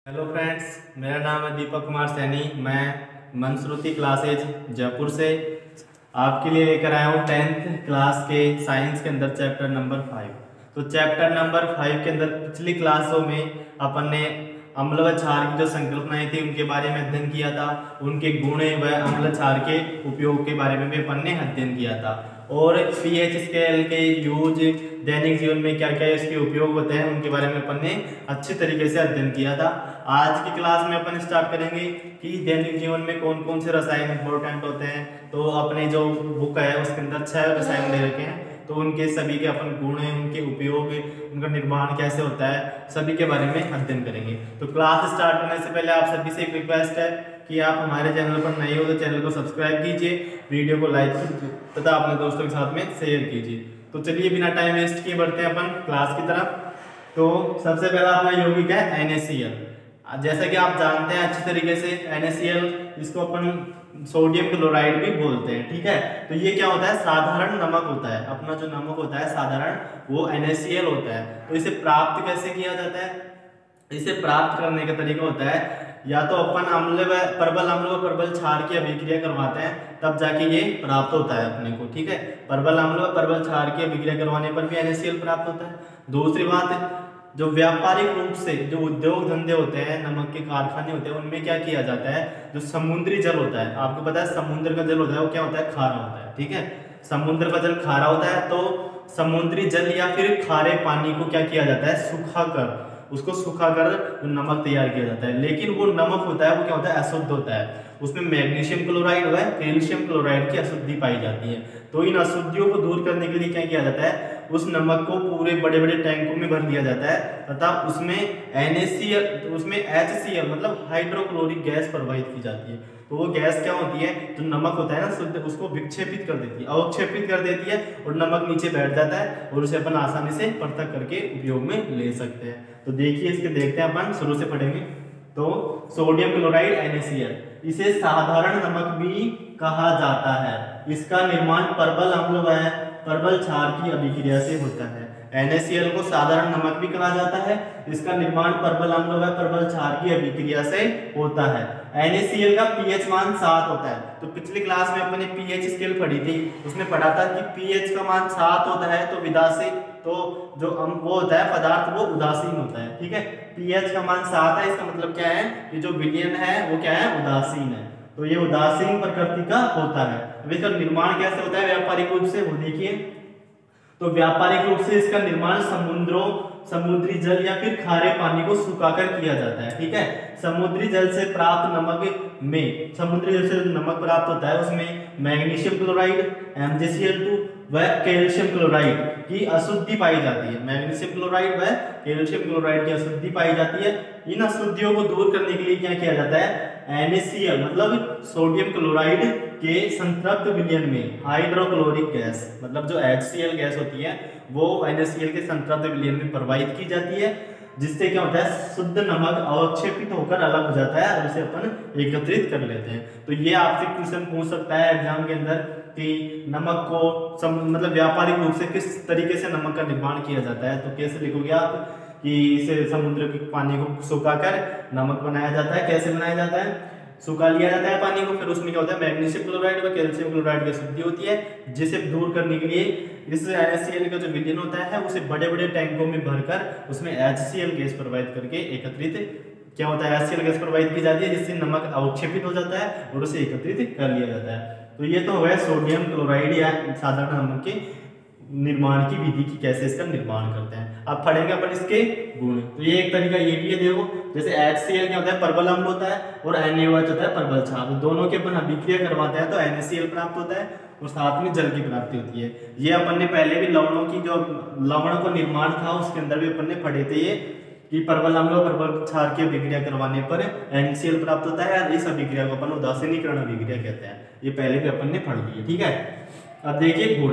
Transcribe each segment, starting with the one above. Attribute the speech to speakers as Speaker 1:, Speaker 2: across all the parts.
Speaker 1: Hello friends, मेरा नाम है दीपक कुमार सैनी। मैं मनश्रुति क्लासेज जयपुर से आपके लिए लेकर आया हूँ 10th क्लास के साइंस के अंदर चैप्टर नंबर 5। तो चैप्टर नंबर 5 के अंदर पिछली क्लासों में अपन ने अम्ल व क्षार की जो संकल्पनाएं थी उनके बारे में अध्ययन किया था। उनके गुण व अम्ल क्षार के उपयोग के बारे में भी अपन ने अध्ययन किया था और पीएच स्केल के यूज, दैनिक जीवन में क्या क्या इसके उपयोग होते हैं उनके बारे में अपन ने अच्छी तरीके से अध्ययन किया था। आज की क्लास में अपन स्टार्ट करेंगे कि दैनिक जीवन में कौन कौन से रसायन इंपॉर्टेंट होते हैं। तो अपने जो बुक है उसके अंदर 6 रसायन दे रखे हैं, तो उनके सभी के अपन गुण हैं, उनके उपयोग, उनका निर्माण कैसे होता है, सभी के बारे में अध्ययन करेंगे। तो क्लास स्टार्ट करने से पहले आप सभी से एक रिक्वेस्ट है कि आप हमारे चैनल पर नए हो तो चैनल को सब्सक्राइब कीजिए, वीडियो को लाइक कीजिए तथा अपने दोस्तों के साथ में शेयर कीजिए। तो चलिए बिना टाइम वेस्ट किए बढ़ते हैं अपन क्लास की तरफ। तो सबसे पहला अपना यौगिक है NaCl। जैसा कि आप जानते हैं अच्छी तरीके से NaCl, इसको अपन सोडियम क्लोराइड भी बोलते हैं, ठीक है। तो ये क्या होता है, साधारण नमक होता है। अपना जो नमक होता है साधारण, वो NaCl होता है। तो इसे प्राप्त कैसे किया जाता है? इसे प्राप्त करने का तरीका होता है या तो अपन अम्ल व प्रबल अम्ल व प्रबल क्षार की अभिक्रिया करवाते हैं, तब जाके ये प्राप्त होता है अपने को, ठीक है। प्रबल अम्ल व प्रबल क्षार की अभिक्रिया करवाने पर भी NaCl प्राप्त होता है। दूसरी बात, जो व्यापारिक रूप से जो उद्योग धंधे होते हैं, नमक के कारखाने होते हैं, उनमें क्या किया जाता है, जो समुद्री जल होता है, आपको पता है समुद्र का जल होता है वो क्या होता है, खारा होता है, ठीक है। समुद्र का जल खारा होता है, तो समुद्री जल या फिर खारे पानी को क्या किया जाता है, सुखाकर, उसको सुखाकर नमक तैयार किया जाता है। लेकिन वो नमक होता है वो क्या होता है, अशुद्ध होता है। उसमें मैग्नीशियम क्लोराइड व कैल्शियम क्लोराइड की अशुद्धि पाई जाती है। तो इन अशुद्धियों को दूर करने के लिए क्या किया जाता है, उस नमक को पूरे बड़े बड़े टैंकों में भर दिया जाता है तथा उसमें NaCl, उसमें HCl मतलब हाइड्रोक्लोरिक गैस प्रवाहित की जाती है। तो वो गैस क्या होती है, जो नमक होता है ना शुद्ध, उसको विक्षेपित कर देती है, अवक्षेपित कर देती है और नमक नीचे बैठ जाता है और उसे अपन आसानी से पृथक करके उपयोग में ले सकते हैं। तो देखिए इसके देखते हैं अपन, शुरू से पढ़ेंगे। तो सोडियम क्लोराइड NaCl, इसे साधारण नमक भी कहा जाता है। इसका निर्माण प्रबल अम्ल व प्रबल क्षार की अभिक्रिया से होता है। NaCl को साधारण नमक भी कहा जाता है। इसका निर्माण प्रबल अम्ल व प्रबल क्षार की अभिक्रिया से होता है। NaCl का pH मान 7 होता है। तो पिछली क्लास में अपने pH स्केल पढ़ी थी, उसमें पढ़ा था कि pH का मान 7 होता है तो विदासीन, तो जो वो होता है पदार्थ वो उदासीन होता है, ठीक है। pH का मान 7 है, इसका मतलब क्या है कि जो विलयन है वो क्या है, उदासीन है। तो ये उदासीन प्रकृति का होता है। अब इसका निर्माण कैसे होता है व्यापारिक रूप से, वो देखिए। तो व्यापारिक रूप से इसका निर्माण समुद्री जल या फिर खारे पानी को सुखाकर किया जाता है, ठीक है। समुद्री जल से प्राप्त नमक में, समुद्री जल से नमक प्राप्त होता है उसमें मैग्नीशियम क्लोराइड MgCl2 व कैल्शियम क्लोराइड की अशुद्धि पाई जाती है। मैग्नीशियम क्लोराइड व कैल्शियम क्लोराइड की अशुद्धि पाई जाती है। इन अशुद्धियों को दूर करने के लिए क्या किया जाता है, NaCl मतलब सोडियम क्लोराइड के संतृप्त विलयन में हाइड्रोक्लोरिक गैस, मतलब जो HCl गैस होती है वो NaCl के संतृप्त विलयन में प्रवाहित की जाती है, जिससे क्या होता है, शुद्ध नमक अवक्षेपित होकर अलग हो जाता है और उसे अपन एकत्रित कर लेते हैं। तो ये आपसे क्वेश्चन पूछ सकता है एग्जाम के अंदर कि नमक को मतलब व्यापारिक रूप से किस तरीके से नमक का निर्माण किया जाता है। तो कैसे लिखोगे आप कि इसे समुद्र के पानी को सुखाकर नमक बनाया जाता है। कैसे बनाया जाता है, सुखा लिया जाता है पानी को, फिर उसमें क्या होता है, मैग्नीशियम क्लोराइड व कैल्शियम क्लोराइड की अशुद्धि होती है, जिसे दूर करने के लिए इस NaCl का जो विलयन होता है उसे बड़े बड़े टैंकों में भरकर उसमें HCl गैस प्रवाहित करके एकत्रित क्या होता है, HCl गैस प्रवाहित की जाती है, जिससे नमक अवक्षेपित हो जाता है और उसे एकत्रित कर लिया जाता है। तो ये तो है सोडियम क्लोराइड या साधारण नमक के निर्माण की विधि की, कैसे इसका निर्माण करते हैं। अब पढ़ेंगे अपन इसके गुण। तो ये एक तरीका ये भी है, देखो जैसे HCl क्या होता है, प्रबल अम्ल होता है और NaOH होता है प्रबल क्षार। दोनों के अपन अभिक्रिया करवाते हैं तो NaCl प्राप्त होता है और साथ में जल की प्राप्ति होती है। ये अपन ने पहले भी लवणों की जो लवण को निर्माण था उसके अंदर भी अपन ने पढ़े थे ये कि प्रबल अम्ल और प्रबल क्षार की अभिक्रिया करवाने पर NaCl प्राप्त होता है। इस अभिक्रिया को अपन उदासीनीकरण अभिक्रिया कहते हैं। ये पहले भी अपन ने पढ़ ली, ठीक है। अब देखिए गुण।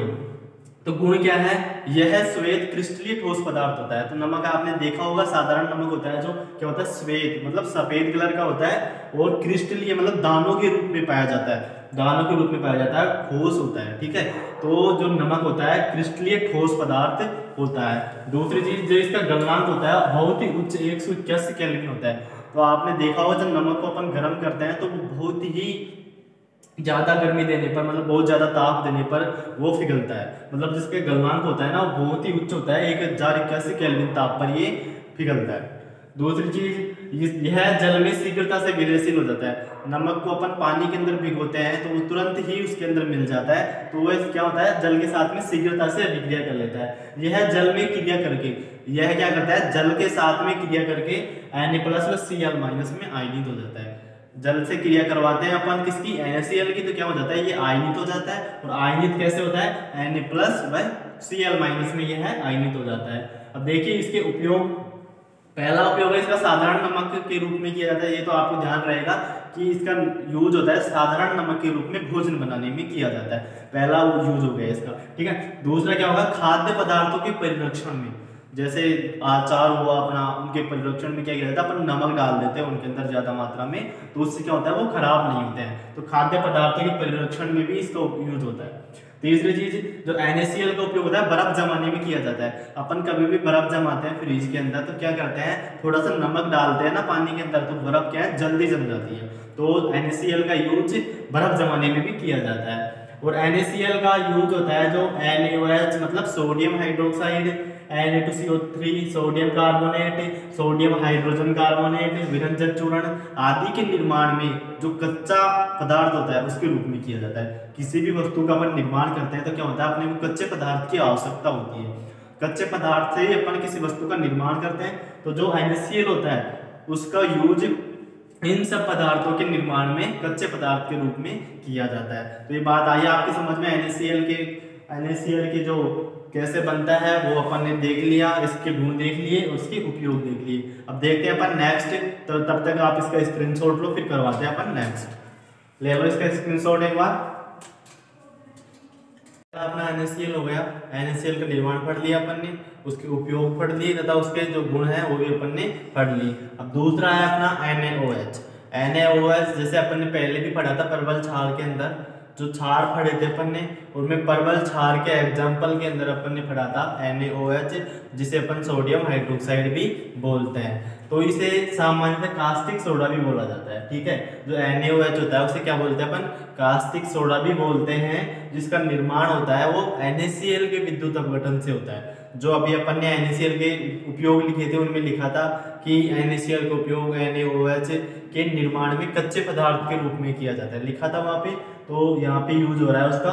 Speaker 1: तो गुण क्या है, यह श्वेत क्रिस्टलीय ठोस पदार्थ होता है। तो नमक आपने देखा होगा, साधारण नमक होता है जो क्या होता है, श्वेत मतलब सफेद कलर का होता है और क्रिस्टलीय मतलब दानों के रूप में पाया जाता है, दानों के रूप में पाया जाता है, ठोस होता है, ठीक है। तो जो नमक होता है क्रिस्टलीय ठोस पदार्थ होता है। दूसरी चीज जो इसका गलनांक होता है बहुत ही उच्च 181 केल्विन होता है। तो आपने देखा होगा जब नमक को अपन गर्म करते हैं तो वो बहुत ही ज़्यादा गर्मी देने पर, मतलब बहुत ज़्यादा ताप देने पर वो पिघलता है, मतलब जिसके गलनांक होता है ना वो बहुत ही उच्च होता है, 1081 केल्विन ताप पर ये पिघलता है। दूसरी चीज यह जल में शीघ्रता से विलयशील हो जाता है। नमक को अपन पानी के अंदर भिगोते हैं तो वो तुरंत ही उसके अंदर मिल जाता है, तो वो क्या होता है जल के साथ में शीघ्रता से अभिक्रिया कर लेता है। यह जल में क्रिया करके यह क्या करता है, जल के साथ में क्रिया करके Na+ + Cl- में आयनित हो जाता है। जल से क्रिया करवाते हैं अपन किसकी, NaCl की, तो क्या हो जाता है ये आयनित हो जाता है। और आयनित कैसे होता है, Na+/Cl- में यह आयनित हो जाता है। अब देखिए इसके उपयोग, पहला उपयोग है इसका साधारण नमक के रूप में किया जाता है। ये तो आपको ध्यान रहेगा कि इसका यूज होता है साधारण नमक के रूप में भोजन बनाने में किया जाता है, पहला यूज हो गया इसका, ठीक है। दूसरा क्या होगा, खाद्य पदार्थों के परिरक्षण में, जैसे अचार हुआ अपना, उनके परिरक्षण में क्या किया जाता है, अपन नमक डाल देते हैं उनके अंदर ज्यादा मात्रा में, तो उससे क्या होता है वो खराब नहीं होते हैं। तो खाद्य पदार्थों के परिरक्षण में भी इसका यूज होता है। तीसरी चीज जो NaCl का उपयोग होता है बर्फ जमाने में किया जाता है। अपन कभी भी बर्फ जमाते हैं फ्रिज के अंदर तो क्या करते हैं, थोड़ा सा नमक डालते हैं ना पानी के अंदर, तो बर्फ क्या है जल्दी जम जाती है। तो NaCl का यूज बर्फ जमाने में भी किया जाता है। और NaCl का यूज होता है जो NaOH मतलब sodium hydroxide, Na2CO3 sodium carbonate, sodium hydrogen carbonate, विरंजन चूर्ण आदि के निर्माण में जो कच्चा पदार्थ होता है उसके रूप में किया जाता है। किसी भी वस्तु का अपन निर्माण करते हैं तो क्या होता है, अपने को कच्चे पदार्थ की आवश्यकता होती है। कच्चे पदार्थ से ही अपन किसी वस्तु का निर्माण करते हैं, तो जो NaCl होता है उसका यूज इन सब पदार्थों के निर्माण में कच्चे पदार्थ के रूप में किया जाता है। तो ये बात आई आपके समझ में, NaCl के जो कैसे बनता है वो अपन ने देख लिया, इसके गुण देख लिए, उसके उपयोग देख लिए। अब देखते हैं अपन नेक्स्ट, तो तब तक आप इसका स्क्रीनशॉट लो, फिर करवाते हैं अपन नेक्स्ट। ले लो इसका स्क्रीनशॉट एक बार। अपना NaCl हो गया, NaCl का निर्माण पढ़ लिया अपन ने, उसके उपयोग पढ़ लिए तथा उसके जो गुण हैं वो भी अपन ने पढ़ लिए। अब दूसरा है अपना NaOH जैसे अपन ने पहले भी पढ़ा था परवल क्षार के अंदर, जो क्षार पढ़े थे अपन ने, उनमें परवल क्षार के एग्जाम्पल के अंदर अपन ने पढ़ा था NaOH, जिसे अपन सोडियम हाइड्रोक्साइड भी बोलते हैं। तो इसे सामान्यतः कास्टिक सोडा भी बोला जाता है, ठीक है। जो NaOH होता है उसे क्या बोलते हैं अपन, कास्टिक सोडा भी बोलते हैं, जिसका निर्माण होता है वो NaCl के विद्युत अपघटन से होता है। जो अभी अपन ने NaCl के उपयोग लिखे थे उनमें लिखा था कि NaCl का उपयोग NaOH के निर्माण में कच्चे पदार्थ के रूप में किया जाता है, लिखा था वहां पे। तो यहाँ पे यूज हो रहा है उसका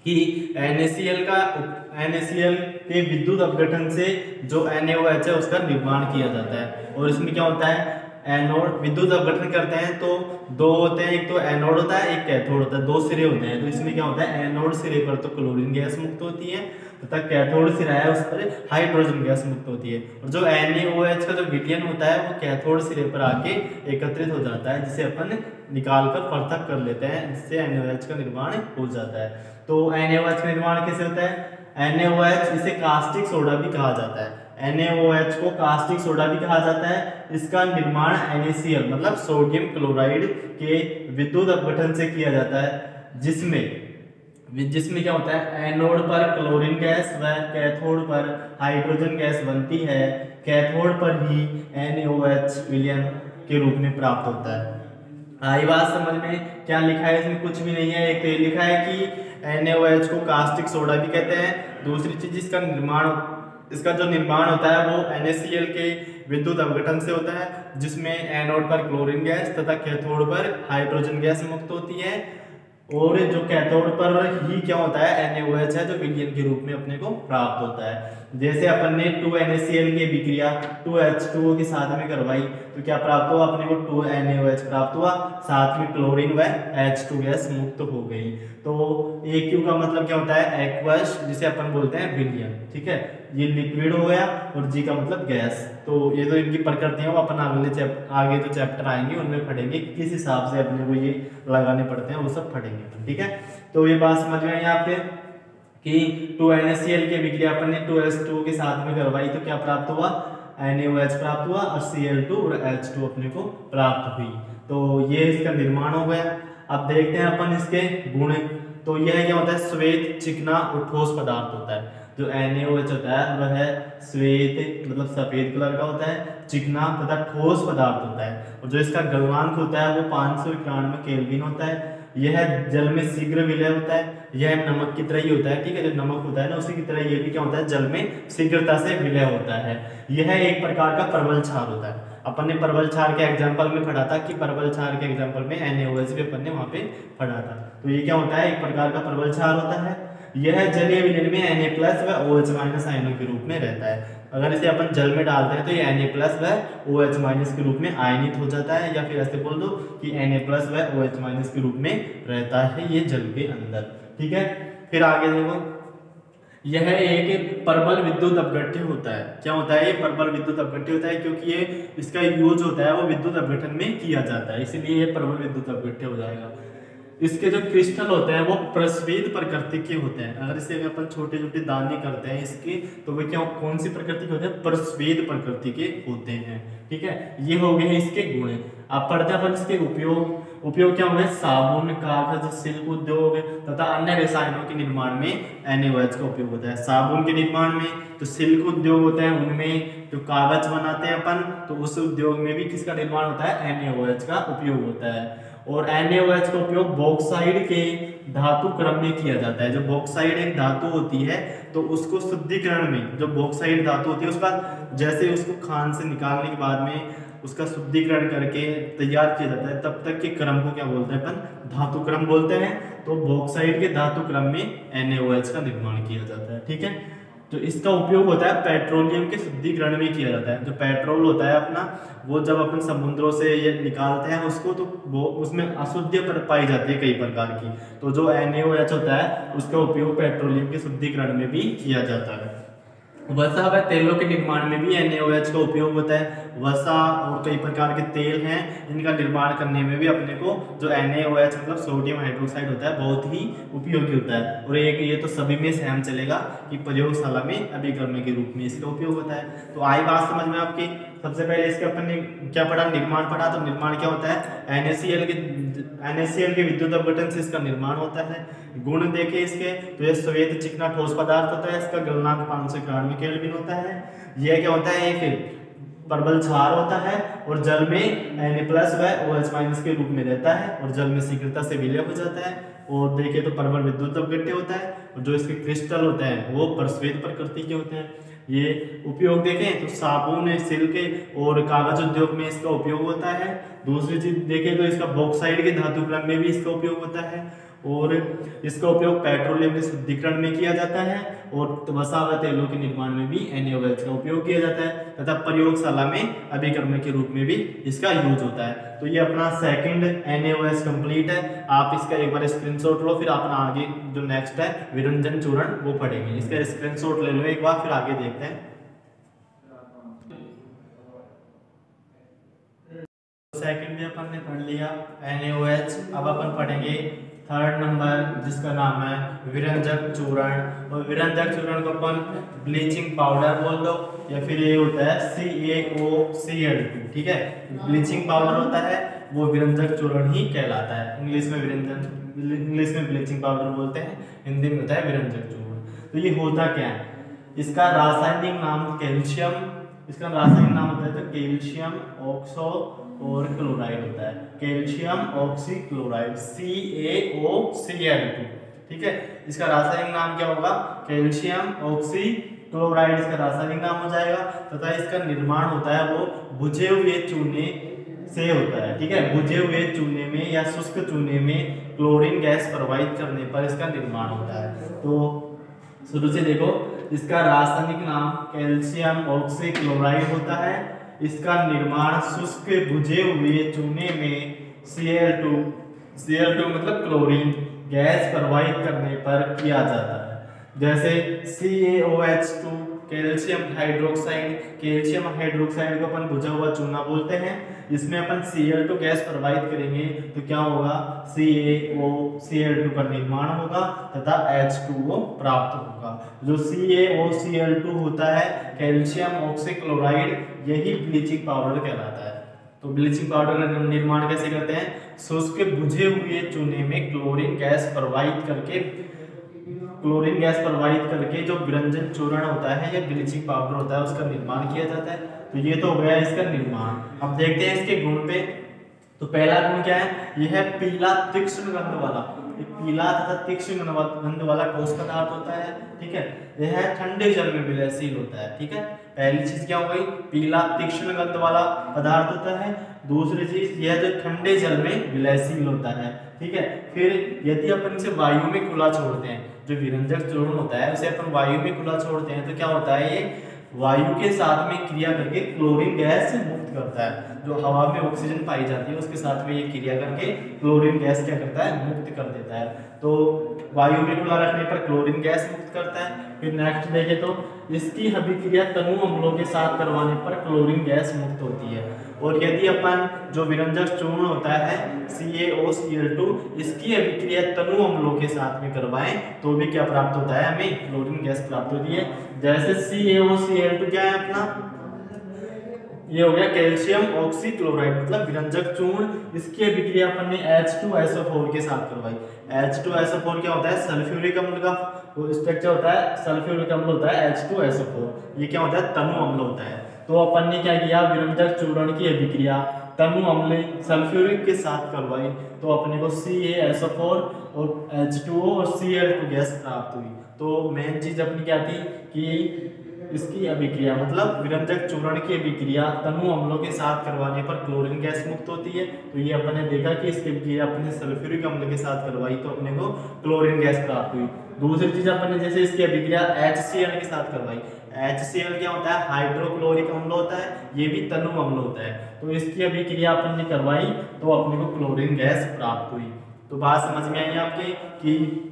Speaker 1: कि NaCl के विद्युत अपघटन से जो NaOH है उसका निर्माण किया जाता है। और इसमें क्या होता है, एनोड विद्युत अपघटन करते हैं तो दो होते हैं, एक तो एनोड होता है, एक कैथोड होता है, दो सिरे होते हैं। तो इसमें क्या होता है, एनोड सिरे पर तो क्लोरीन गैस मुक्त होती है तथा कैथोड सिरा है उस पर हाइड्रोजन गैस मुक्त होती है। और जो NaOH का जो विलयन होता है वो कैथोड सिरे पर आके एकत्रित हो जाता है, जिसे अपन निकाल कर पृथक कर लेते हैं, जिससे NaOH का निर्माण हो जाता है। तो NaOH का निर्माण कैसे होता है, NaOH इसे कास्टिक सोडा भी कहा जाता है। NaOH को कास्टिक सोडा भी कहा जाता है। इसका निर्माण NaCl मतलब सोडियम क्लोराइड के विद्युत अपघटन से किया जाता है, जिसमें क्या होता है, एनोड पर क्लोरीन गैस व कैथोड पर हाइड्रोजन गैस बनती है। कैथोड पर ही NaOH विलयन के रूप में प्राप्त होता है। आई बात समझ में, क्या लिखा है इसमें, कुछ भी नहीं है। एक तो ये लिखा है कि NaOH को कास्टिक सोडा भी कहते हैं। दूसरी चीज इसका जो निर्माण होता है वो NaCl के विद्युत अपघटन से होता है, जिसमें एनोड पर क्लोरीन गैस तथा कैथोड पर हाइड्रोजन गैस मुक्त होती है। और जो कैथोड पर ही क्या होता है, NaOH है जो विलयन के रूप में अपने को प्राप्त होता है। जैसे अपन ने 2NaCl की विक्रिया 2H2O के साथ में करवाई तो क्या प्राप्त हुआ, अपने को 2NaOH प्राप्त हुआ, साथ में क्लोरीन व H2 गैस मुक्त हो गई। तो AQ का मतलब क्या होता है, एक्वस, जिसे अपन बोलते हैं विलयन, ठीक है। ये लिक्विड हो गया और G का मतलब गैस। तो ये तो इनकी प्रकृतियां अपन आगे तो चैप्टर आएंगे उनमें पढ़ेंगे किस हिसाब से अपने को ये लगाने पड़ते हैं, वो सब पढ़ेंगे, ठीक है। तो ये बात समझ में आई यहाँ पे कि 2NaCl के विक्रिया अपन ने 2H2 के साथ में करवाई तो क्या प्राप्त हुआ, NaOH प्राप्त हुआ और Cl2 और H2 अपने को प्राप्त हुई। तो ये इसका निर्माण हो गया। अब देखते हैं अपन इसके गुण। तो यह क्या होता है, श्वेत चिकना और ठोस पदार्थ होता है। जो NaOH होता है वह श्वेत मतलब सफेद कलर का होता है, चिकना तथा ठोस पदार्थ होता है, और जो इसका गलनांक होता है वो 591 केल्विन होता है। यह जल में शीघ्र विलय होता है, यह नमक की तरह ही होता है, ठीक है, जो नमक होता है ना उसी की तरह ये भी क्या होता है, जल में शीघ्रता से विलय होता है। यह एक प्रकार का परवल क्षार होता है। अपन ने परवल क्षार के एग्जाम्पल में पढ़ा था कि परवल क्षार के एग्जाम्पल में NaOH भी अपन ने वहां पे पढ़ा था। तो ये क्या होता है, एक प्रकार का परवल क्षार होता है। यह जलीय विलयन में Na+ व OH- आयनों के रूप में रहता है। अगर इसे अपन जल में डालते हैं तो ये Na+ व OH- के रूप में आयनित हो जाता है, या फिर ऐसे बोल दो कि Na+ व OH- के रूप में रहता है ये जल के अंदर, ठीक है। फिर आगे देखो, यह एक परबल विद्युत अपघट्य होता है। क्या होता है, ये परबल विद्युत अपघट्य होता है, क्योंकि ये इसका यूज होता है वो विद्युत अपघटन में किया जाता है, इसलिए ये परबल विद्युत अपघट्य हो जाएगा। इसके जो क्रिस्टल होते हैं वो प्रस्वेद प्रकृति के होते हैं। अगर इसे अपन छोटे छोटे दाने करते हैं इसके, तो वे क्या कौन सी प्रकृति के होते हैं, प्रस्वेद प्रकृति के होते हैं, ठीक है। ये हो गए इसके गुण। अब पढ़ते हैं अपन इसके उपयोग। उपयोग क्या होंगे, साबुन, कागज, शिल्प उद्योग तथा अन्य रसायनों के निर्माण में NaOH का उपयोग होता है। साबुन के निर्माण में, तो शिल्प उद्योग होते हैं उनमें जो कागज बनाते हैं अपन, तो उस उद्योग में भी किसका निर्माण होता है, NaOH का उपयोग होता है। और NaOH का उपयोग बॉक्साइड के धातु क्रम में किया जाता है। जो बॉक्साइड एक धातु होती है तो उसको शुद्धिकरण में, जो बॉक्साइड धातु होती है उसका जैसे उसको खान से निकालने के बाद में उसका शुद्धिकरण करके तैयार किया जाता है, तब तक के क्रम को क्या बोलते हैं अपन, धातु क्रम बोलते हैं। तो बॉक्साइड के धातु क्रम में NaOH का निर्माण किया जाता है, ठीक है। तो इसका उपयोग होता है पेट्रोलियम के शुद्धिकरण में किया जाता है। जो पेट्रोल होता है अपना, वो जब अपन समुद्रों से ये निकालते हैं उसको, तो वो उसमें अशुद्धियां पाई जाती है कई प्रकार की, तो जो NaOH होता है उसका उपयोग पेट्रोलियम के शुद्धिकरण में भी किया जाता है। वसा व तेलों के निर्माण में भी NaOH का उपयोग होता है। वसा और कई प्रकार के तेल हैं, इनका निर्माण करने में भी अपने को जो NaOH मतलब सोडियम हाइड्रोक्साइड होता है बहुत ही उपयोगी होता है। और एक ये तो सभी में सहम चलेगा कि प्रयोगशाला में अभिकर्मक के रूप में इसका उपयोग होता है। तो आई बात समझ में आपकी। सबसे पहले इसके अपन ने क्या पढ़ा, निर्माण पढ़ा। तो निर्माण क्या होता है, NaCl के विद्युत अपघटन से इसका निर्माण होता है। गुण देखे इसके, तो यह श्वेत चिकना ठोस पदार्थ होता है, इसका गलनांक 591 केल्विन होता है। यह क्या होता है, एक परबल क्षार होता है और जल में Na+ व OH- के रूप में रहता है और जल में शीघ्रता से विलय हो जाता है। और देखें तो परबल विद्युत अपघट्य होता है, और जो इसके क्रिस्टल होते हैं वो प्रस्वेद प्रकृति के होते हैं। ये उपयोग देखें तो साबुन, सिल्क और कागज उद्योग में इसका उपयोग होता है। दूसरी चीज देखें तो इसका बॉक्साइड के धातु क्रम में भी इसका उपयोग होता है, और इसका उपयोग पेट्रोलियम के शुद्धिकरण में किया जाता है, और वसा व तेलों के निर्माण में भी NaOH का उपयोग किया जाता है, तथा प्रयोगशाला में अभिकर्मक के रूप में भी इसका यूज होता है। तो ये अपना सेकंड NaOH कंप्लीट है। आप इसका एक बार स्क्रीनशॉट लो, फिर अपना आगे जो नेक्स्ट है विरंजन चूर्ण वो पढ़ेंगे। इसका स्क्रीनशॉट ले लो एक बार, फिर आगे देखते हैं। सेकंड भी अपन ने पढ़ लिया NaOH। अब अपन पढ़ेंगे थर्ड नंबर, जिसका नाम है विरंजक चूर्ण। और विरंजक चूर्ण को अपन ब्लीचिंग पाउडर बोल दो, या फिर ये होता है CaOCl2, ठीक है। ब्लीचिंग पाउडर होता है वो विरंजक चूर्ण ही कहलाता है। इंग्लिश में ब्लीचिंग पाउडर बोलते हैं, हिंदी में होता है विरंजक चूर्ण। तो ये होता क्या है, इसका रासायनिक नाम कैल्शियम, इसका रासायनिक नाम होता है तो कैल्शियम ऑक्सो और क्लोराइड होता है, कैल्शियम ऑक्सीक्लोराइड CaOCl2, ठीक है। इसका रासायनिक नाम क्या होगा, कैल्शियम ऑक्सीक्लोराइड इसका रासायनिक नाम हो जाएगा। तथा इसका निर्माण होता है वो बुझे हुए चूने से होता है, ठीक है। बुझे हुए चूने में या शुष्क चूने में क्लोरीन गैस प्रवाहित करने पर इसका निर्माण होता है। तो शुरू से देखो, इसका रासायनिक नाम कैल्शियम ऑक्सीक्लोराइड होता है। इसका निर्माण शुष्क बुझे हुए चूने में Cl2 मतलब क्लोरीन गैस प्रवाहित करने पर किया जाता है। जैसे CaOH2 कैल्शियम हाइड्रोक्साइड को अपन बुझा हुआ चूना बोलते हैं। इसमें अपन Cl2 गैस प्रवाहित करेंगे तो क्या होगा, CaOCl2 का निर्माण होगा तथा H2O प्राप्त होगा। जो CaOCl2 होता है कैल्शियम ऑक्सीक्लोराइड, यही ब्लीचिंग पाउडर कहलाता है। तो ब्लीचिंग पाउडर का निर्माण कैसे करते हैं, शुष्क बुझे हुए चूने में क्लोरीन गैस प्रवाहित करके क्लोरीन गैस प्रवाहित करके जो विरंजन चूर्ण होता है या ब्लीचिंग पाउडर होता है उसका निर्माण किया जाता है। तो ये तो हो गया इसका निर्माण। अब देखते हैं इसके गुण पे। तो पहला गुण क्या है, यह है पीला तीक्ष्ण गंध वाला। पीला तथा तीक्ष्ण गंध वाला ठोस पदार्थ होता है, ठीक है। यह ठंडे जल में विलयनशील होता है, ठीक है। पहली चीज क्या हो गई, पीला तीक्ष्ण गंध वाला पदार्थ होता है। दूसरी चीज यह जो ठंडे जल में विलयनशील होता है, ठीक है। फिर यदि अपन इसे वायु में खुला छोड़ते हैं, जो विरंजक चूर्ण होता है उसे अपन वायु में खुला छोड़ते हैं तो क्या होता है, ये वायु के साथ में क्रिया करके क्लोरीन गैस मुक्त करता है। जो हवा में ऑक्सीजन पाई जाती है उसके साथ में ये क्रिया करके क्लोरीन गैस क्या करता है, मुक्त कर देता है। तो वायु में खुला रखने पर क्लोरीन गैस मुक्त करता है। फिर नेक्स्ट देखें तो इसकी अभिक्रिया तनु अम्लों के साथ करवाने पर क्लोरीन गैस मुक्त होती है। और यदि अपन जो विरंजक चूर्ण होता है CaOCl2 इसकी अभिक्रिया तनु अम्लों के साथ में करवाएं तो भी क्या प्राप्त होता है, हमें क्लोरीन गैस प्राप्त होती है। जैसे CaOCl2 क्या है अपना, ये हो गया कैल्शियम ऑक्सीक्लोराइड मतलब विरंजक चूर्ण। इसकी अभिक्रिया अपन ने H2SO4 के साथ करवाई। H2SO4 क्या होता है, सल्फ्यूरिक अम्ल का स्ट्रक्चर होता है, सल्फ्यूरिक अम्ल होता है H2SO4। ये क्या होता है, तनु अम्ल होता है। तो अपन ने क्या किया, विरंजक चूर्ण की अभिक्रिया तनु अम्ल सल्फ्यूरिक के साथ करवाई तो अपने को CaSO4 और H2O और Cl2 गैस प्राप्त हुई। तो मेन चीज अपनी क्या थी कि इसकी अभिक्रिया मतलब विरंजक चूर्ण की अभिक्रिया तनु अम्लों के साथ करवाने पर क्लोरीन गैस मुक्त होती है। तो ये अपन ने देखा कि इसकी अभिक्रिया अपने सल्फ्यूरिक अम्ल के साथ करवाई तो अपने को क्लोरीन गैस प्राप्त हुई। दूसरी चीज अपन ने जैसे इसकी अभिक्रिया HCl के साथ करवाई। HCl क्या होता है, हाइड्रोक्लोरिक अम्ल होता है, ये भी तनु अम्ल होता है। तो इसकी अभिक्रिया अपन ने करवाई तो अपने को क्लोरीन गैस प्राप्त हुई। तो बात समझ में आई आपके कि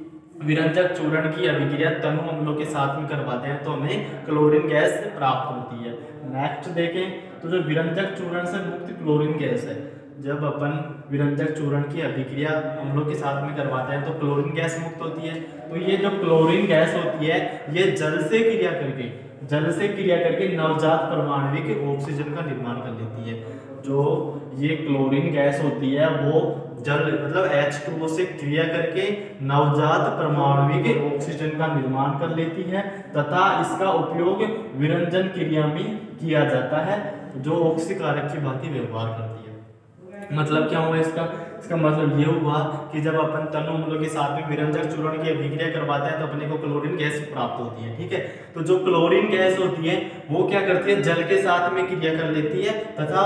Speaker 1: विरंजक चूर्ण की अभिक्रिया तनु अम्लों के साथ में करवाते हैं तो हमें क्लोरीन गैस प्राप्त होती है। नेक्स्ट देखें तो जो विरंजक चूर्ण से मुक्त क्लोरीन गैस है, जब अपन विरंजक चूर्ण की अभिक्रिया अम्लों के साथ में करवाते हैं तो क्लोरीन गैस मुक्त होती है। तो ये जो क्लोरीन गैस होती है ये जल से क्रिया करके नवजात परमाणविक ऑक्सीजन का निर्माण कर लेती है। जो ये क्लोरीन गैस होती है वो जल मतलब H2O से क्रिया करके नवजात परमाणविक ऑक्सीजन का निर्माण कर लेती है तथा इसका उपयोग विरंजन क्रिया में किया जाता है जो ऑक्सीकारक की भांति व्यवहार करती है। मतलब क्या हुआ इसका मतलब ये हुआ कि जब अपन तनु अम्लों के साथ में विरंजक चूर्ण की अभिक्रिया करवाते हैं तो अपने को क्लोरीन गैस प्राप्त होती है, ठीक है। तो जो क्लोरीन गैस होती है वो क्या करती है, जल के साथ में क्रिया कर लेती है तथा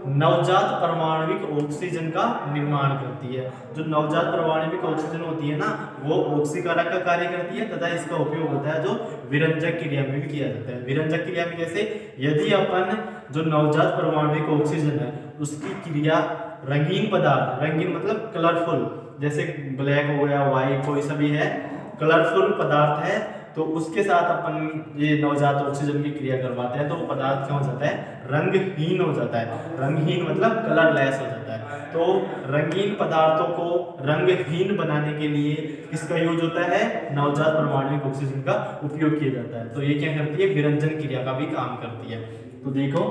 Speaker 1: नवजात परमाणविक ऑक्सीजन का निर्माण करती है। जो नवजात परमाणविक ऑक्सीजन होती है ना वो ऑक्सीकारक का कार्य करती है तथा इसका उपयोग होता है जो विरंजक क्रिया में भी किया जाता है। विरंजक क्रिया में जैसे यदि अपन जो नवजात परमाणविक ऑक्सीजन है उसकी क्रिया रंगीन पदार्थ, रंगीन मतलब कलरफुल, जैसे ब्लैक हो गया, व्हाइट, कोई सा भी है कलरफुल पदार्थ है तो उसके साथ अपन ये नवजात ऑक्सीजन की क्रिया करवाते हैं तो वो पदार्थ क्या हो जाता है, रंगहीन हो जाता है। रंगहीन मतलब कलरलेस हो जाता है। तो रंगीन पदार्थों को रंगहीन बनाने के लिए किसका यूज होता है, नवजात परमाणविक ऑक्सीजन का उपयोग किया जाता है। तो ये क्या करती है, विरंजन क्रिया का भी काम करती है। तो देखो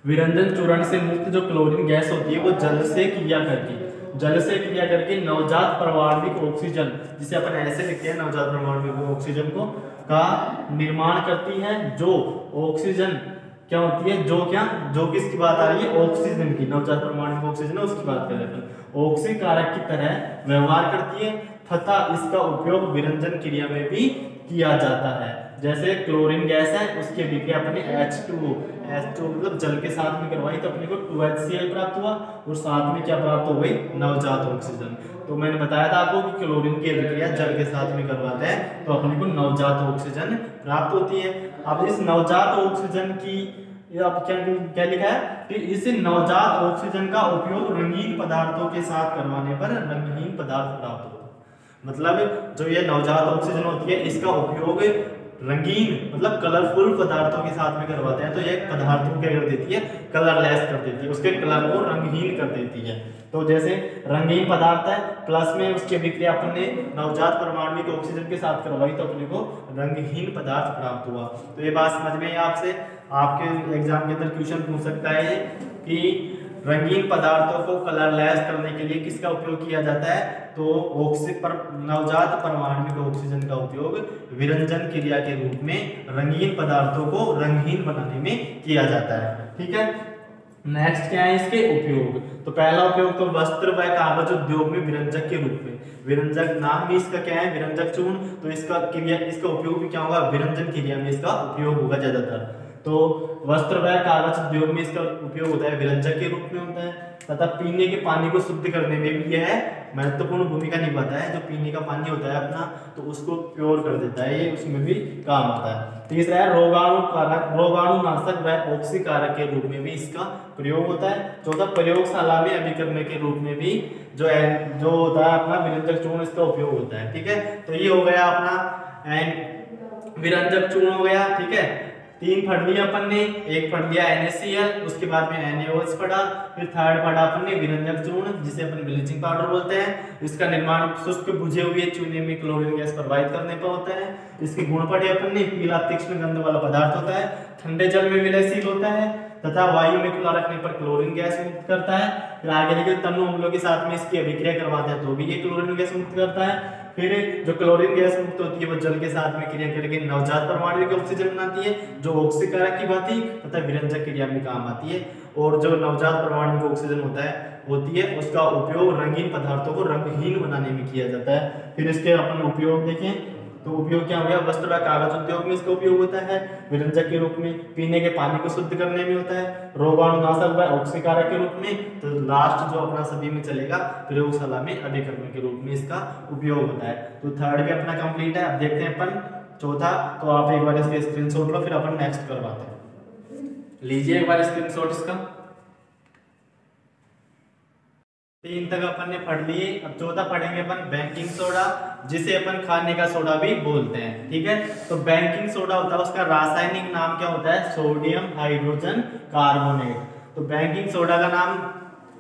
Speaker 1: विरंजन चूर्ण से मुक्त जो क्लोरीन गैस होती है वो जल से क्रिया करके नवजात परमाणविक ऑक्सीजन, जिसे अपन ऐसे लिखते हैं नवजात परमाणविक ऑक्सीजन को का निर्माण करती है। जो ऑक्सीजन क्या होती है, जो किसकी बात आ रही है, ऑक्सीजन की, नवजात परमाणविक ऑक्सीजन है उसकी बात कर रहे हैं। ऑक्सीकारक की तरह व्यवहार करती है तथा इसका उपयोग विरंजन क्रिया में भी किया जाता है। जैसे क्लोरीन गैस है उसकी अभिक्रिया अपने H2O मतलब जल के साथ में करवाई तो अपने को 2HCl प्राप्त हुआ और साथ में क्या प्राप्त हो गई, नवजात ऑक्सीजन। तो मैंने बताया था आपको कि क्लोरीन की अभिक्रिया जल के साथ में करवाते हैं तो अपने को नवजात ऑक्सीजन प्राप्त होती है। अब इस नवजात ऑक्सीजन की अब क्या लिखा है कि इस नवजात ऑक्सीजन का उपयोग रंगीन पदार्थों के साथ करवाने पर रंगहीन पदार्थ प्राप्त होता है। मतलब जो ये नवजात ऑक्सीजन होती है इसका उपयोग रंगीन मतलब कलरफुल पदार्थों के साथ में करवाते हैं तो ये पदार्थ को क्या कर देती है, कलरलेस कर देती है, उसके कलर को रंगहीन कर देती है। तो जैसे रंगीन पदार्थ है प्लस में उसकी अभिक्रिया अपन ने नवजात परमाणविक ऑक्सीजन के साथ करवाई तो अपने को रंगहीन पदार्थ प्राप्त हुआ। तो ये बात समझ में आपसे आपके एग्जाम के अंदर क्वेश्चन पूछ सकता है कि रंगीन पदार्थों को कलरलेस करने के लिए किसका उपयोग किया जाता है? तो नवजात परमाणविक ऑक्सीजन का उपयोग विरंजन क्रिया के रूप में रंगीन पदार्थों को रंगीन बनाने में किया जाता है। ठीक है, नेक्स्ट क्या है इसके उपयोग? तो पहला उपयोग तो वस्त्र व कागज उद्योग में विरंजक के रूप में, विरंजक नाम भी इसका क्या है? विरंजक चूर्ण। तो इसका उपयोग भी क्या होगा? विरंजन क्रिया में इसका उपयोग होगा ज्यादातर। तो वस्त्र व कागज उद्योग में इसका उपयोग होता है विरंजक के रूप में होता है, तथा पीने के पानी को शुद्ध करने में भी यह महत्वपूर्ण भूमिका निभाता है। जो पीने का पानी होता है अपना, तो उसको प्योर कर देता है, ये उसमें भी काम आता है। तीसरा है रोगाणुनाशक व ऑक्सीकारक के रूप में भी इसका प्रयोग होता है। चौथा, प्रयोगशाला में अभिकरण के रूप में भी जो होता है अपना विरंजक चूर्ण, इसका उपयोग होता है। ठीक है, तो ये हो गया अपना विरंजक चूर्ण हो गया। ठीक है, 3 पढ़ लिया अपन ने, एक पढ़ लिया NaCl, उसके बाद में NaOH पढ़ा, फिर थर्ड पढ़ा अपन ने विरंजक चूर्ण, जिसे अपन ब्लीचिंग पाउडर बोलते हैं। इसका निर्माण शुष्क बुझे हुए चूने में क्लोरीन गैस प्रवाहित करने पर होता है। इसके गुण पढ़े अपन ने, पीला तीक्ष्ण गंध वाला पदार्थ होता है, ठंडे जल में विलयशील होता है तथा वायु में खुला रखने पर क्लोरीन गैस मुक्त करता है। फिर आगे देखिए तनु अम्लों के साथ में इसकी अभिक्रिया करवाते हैं तो भी ये क्लोरीन गैस मुक्त करता है। फिर जो क्लोरीन गैस मुक्त होती है वो जल के साथ में क्रिया करके नवजात परमाणु की ऑक्सीजन बनाती है, जो ऑक्सीकारक की भांति तथा विरंजक क्रिया में काम आती है। और जो नवजात परमाणु की ऑक्सीजन होती है उसका उपयोग रंगीन पदार्थों को रंगहीन बनाने में किया जाता है। फिर इसके अपन उपयोग देखें तो उपयोग क्या हो गया? वस्त्र व कागज उद्योग में इसका उपयोग होता है विरंजक के रूप में, पीने के पानी को शुद्ध करने में होता है, रोगाणुनाशक व ऑक्सीकारक के रूप में, तो लास्ट जो अपना सभी में चलेगा प्रयोगशाला में अभिकरण के रूप में इसका उपयोग होता है। तो थर्ड भी अपना कंप्लीट है। अब देखते हैं अपन चौथा, तो आप एक बार इसके स्क्रीनशॉट लो, फिर अपन नेक्स्ट करवाते हैं। लीजिए एक बार स्क्रीनशॉट इसका। 3 तक अपन ने पढ़ लिए। अब चौथा पढ़ेंगे अपन बेकिंग सोडा, जिसे अपन खाने का सोडा भी बोलते हैं। ठीक है, तो बेकिंग सोडा होता है, उसका रासायनिक नाम क्या होता है? Sodium hydrogen carbonate. तो बेकिंग सोडा का नाम,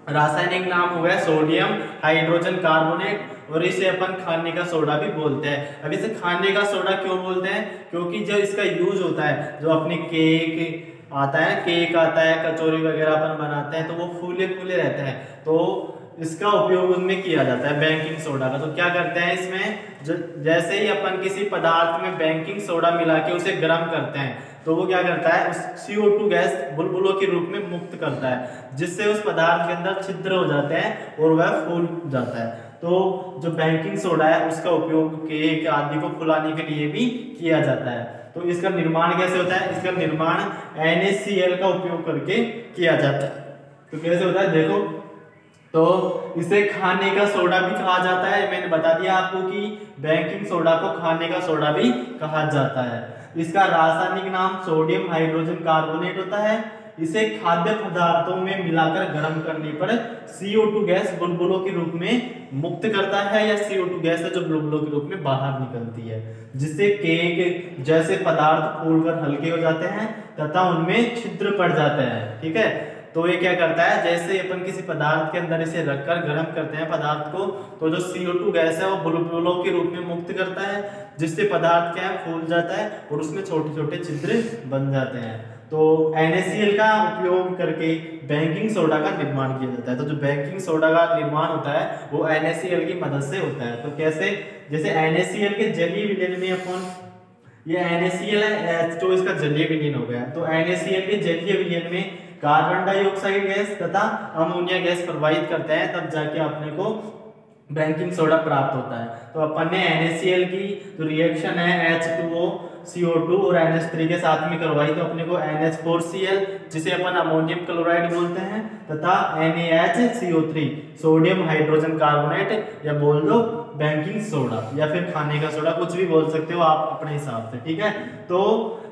Speaker 1: रासायनिक नाम हो गया सोडियम हाइड्रोजन कार्बोनेट, और इसे अपन खाने का सोडा भी बोलते हैं। अब इसे खाने का सोडा क्यों बोलते हैं? क्योंकि जो इसका यूज होता है, जो अपने केक आता है, कचौरी वगैरह अपन बनाते हैं, तो वो फूले फूले रहते हैं, तो इसका उपयोग उनमें किया जाता है बेकिंग सोडा का। तो क्या करते हैं इसमें, जैसे ही अपन किसी पदार्थ में बेकिंग सोडा मिला के उसे गर्म करते हैं, तो वो क्या करता है? उस CO2 गैस बुलबुलों के रूप में मुक्त करता है, जिससे उस पदार्थ के अंदर छिद्र हो जाते हैं और वह फूल जाता है। तो जो बेकिंग सोडा है उसका उपयोग केक आदि को फुलाने के लिए भी किया जाता है। तो इसका निर्माण कैसे होता है? इसका निर्माण NaCl का उपयोग करके किया जाता है। तो कैसे होता है देखो, तो इसे खाने का सोडा भी कहा जाता है। मैंने बता दिया आपको कि बेकिंग सोडा को खाने का सोडा भी कहा जाता है। इसका रासायनिक नाम सोडियम हाइड्रोजन कार्बोनेट होता है। इसे खाद्य पदार्थों में मिलाकर गर्म करने पर CO2 गैस बुलबुलों के रूप में मुक्त करता है, या CO2 गैस है जो बुलबुलों के रूप में बाहर निकलती है, जिससे केक जैसे पदार्थ फूलकर हल्के हो जाते हैं तथा उनमें छिद्र पड़ जाते हैं। ठीक है, तो ये क्या करता है? जैसे अपन किसी पदार्थ के अंदर इसे रखकर गर्म करते हैं पदार्थ को, तो जो CO2 गैस है वो बुलबुलों के रूप में मुक्त करता है, जिससे पदार्थ क्या है? फूल जाता है और उसमें छोटे छोटे छिद्र बन जाते हैं। तो NaCl का उपयोग करके बेकिंग सोडा का निर्माण किया जाता है। तो जो बेकिंग सोडा का निर्माण होता है वो NaCl की मदद से होता है। तो कैसे? जैसे NaCl के जलीय विलयन में अपन, ये NaCl है, H2 इसका जलीय विलयन हो गया, तो NaCl के जलीय विलयन में कार्बन डाइऑक्साइड गैस तथा अमोनिया गैस प्रवाहित करते हैं, तब जाके अपने को बेकिंग सोडा प्राप्त होता है। तो अपन ने NaCl की जो रिएक्शन है H2O CO2 और NH3 के साथ में करवाई, तो अपने को NH4Cl, जिसे अपन अमोनियम क्लोराइड बोलते हैं, तथा NaHCO3 सोडियम हाइड्रोजन कार्बोनेट, या बोल दो बेकिंग सोडा, या फिर खाने का सोडा, कुछ भी बोल सकते हो आप अपने हिसाब से। ठीक है, तो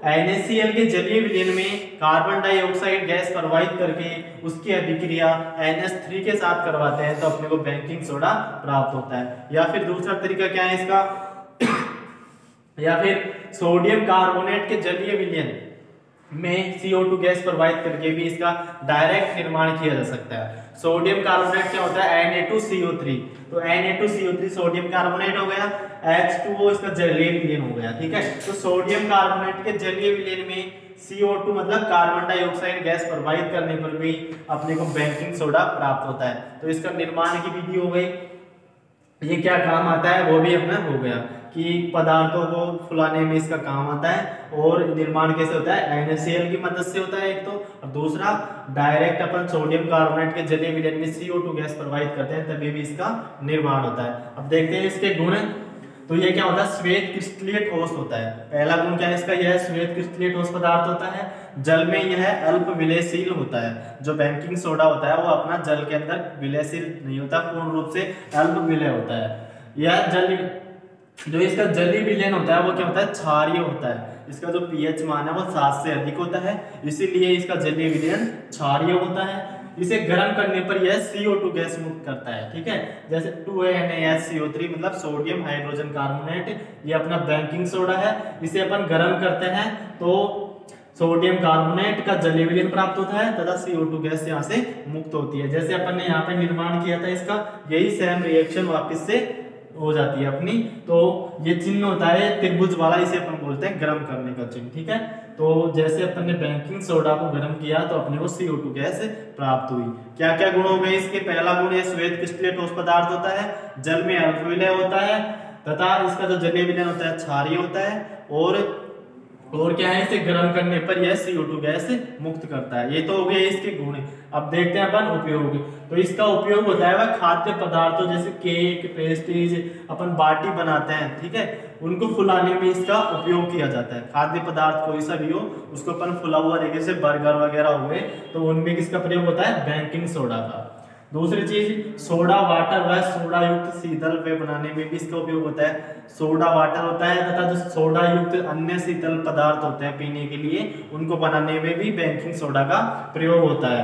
Speaker 1: NaCl के जलीय विलयन में कार्बन डाइऑक्साइड गैस प्रवाहित करके उसकी अभिक्रिया NH3 के साथ करवाते हैं, तो अपने को बेकिंग सोडा प्राप्त होता है। या फिर दूसरा तरीका क्या है इसका या फिर सोडियम कार्बोनेट के जलीय विलयन में CO2 गैस प्रवाहित करके भी इसका डायरेक्ट निर्माण किया जा सकता है। सोडियम कार्बोनेट क्या होता है? Na2CO3, तो Na2CO3 सोडियम कार्बोनेट हो गया, H2O इसका जलीय विलयन हो गया। ठीक है, तो सोडियम कार्बोनेट के जलीय विलयन में CO2 मतलब कार्बन डाइऑक्साइड गैस प्रवाहित करने पर भी अपने को बेकिंग सोडा प्राप्त होता है। तो इसका निर्माण की विधि हो गई, ये क्या काम आता है वो भी अपना हो गया कि पदार्थों को फुलाने में इसका काम आता है। और निर्माण कैसे होता है, NaCl की मदद से होता है एक तो, और दूसरा डायरेक्ट अपन सोडियम कार्बोनेट के जलीय विलयन में CO2 गैस प्रवाहित करते हैं तभी भी इसका निर्माण होता है। अब देखते हैं इसके गुण। तो ये क्या होता है, श्वेत क्रिस्टलीय ठोस होता है। पहला गुण क्या है इसका, यह श्वेत क्रिस्टलीय ठोस पदार्थ होता है। जल में यह अल्प विलयशील होता है। जो बेकिंग सोडा होता है वो अपना जल के अंदर विलयशील नहीं होता, पूर्ण रूप से अल्प विलय होता है। यह जल जो इसका जलीय विलयन होता है वो क्या होता है, क्षारीय होता है। इसका जो pH मान है वो 7 से अधिक होता है, इसीलिए इसका जलीय विलयन क्षारीय होता है। इसे गर्म करने पर यह CO2 गैस मुक्त करता है, ठीक है। जैसे 2NaSCO3 मतलब सोडियम हाइड्रोजन कार्बोनेट, ये अपना बेकिंग सोडा है। इसे अपन गर्म करते हैं तो सोडियम कार्बोनेट का जलीय विलयन प्राप्त होता है तथा CO2 गैस यहाँ से मुक्त होती है। जैसे अपन ने यहाँ पे निर्माण किया था इसका, यही सेम रिएक्शन वापस से हो जाती है अपनी। तो ये चिन्ह होता है त्रिभुज वाला, इसे अपन बोलते हैं गर्म करने का चिन्ह, ठीक है। तो जैसे अपन ने बेकिंग सोडा को गर्म किया तो अपने को CO2 गैस प्राप्त हुई। क्या क्या गुण हो गए इसके, पहला गुण ये श्वेत क्रिस्टलीय ठोस पदार्थ होता है, जल में अल्प विलय होता है तथा इसका जो जलीय विलयन होता है क्षारीय होता है। और क्या है, इसे गर्म करने पर यह CO2 गैस मुक्त करता है। ये तो हो गए इसके गुण। अब देखते हैं अपन उपयोग। तो इसका उपयोग होता है वह खाद्य पदार्थों जैसे केक, पेस्ट्रीज, अपन बाटी बनाते हैं, ठीक है, उनको फुलाने में इसका उपयोग किया जाता है। खाद्य पदार्थ कोई सा भी हो उसको अपन फुला हुआ देखे, जैसे बर्गर वगैरह हुए तो उनमें किसका प्रयोग होता है, बेकिंग सोडा का। दूसरी चीज सोडा वाटर व सोडा युक्त शीतल पेय बनाने में भी इसका उपयोग होता है। सोडा वाटर होता है तथा जो सोडा युक्त अन्य शीतल पदार्थ होते हैं पीने के लिए, उनको बनाने में भी बेकिंग सोडा का प्रयोग होता है।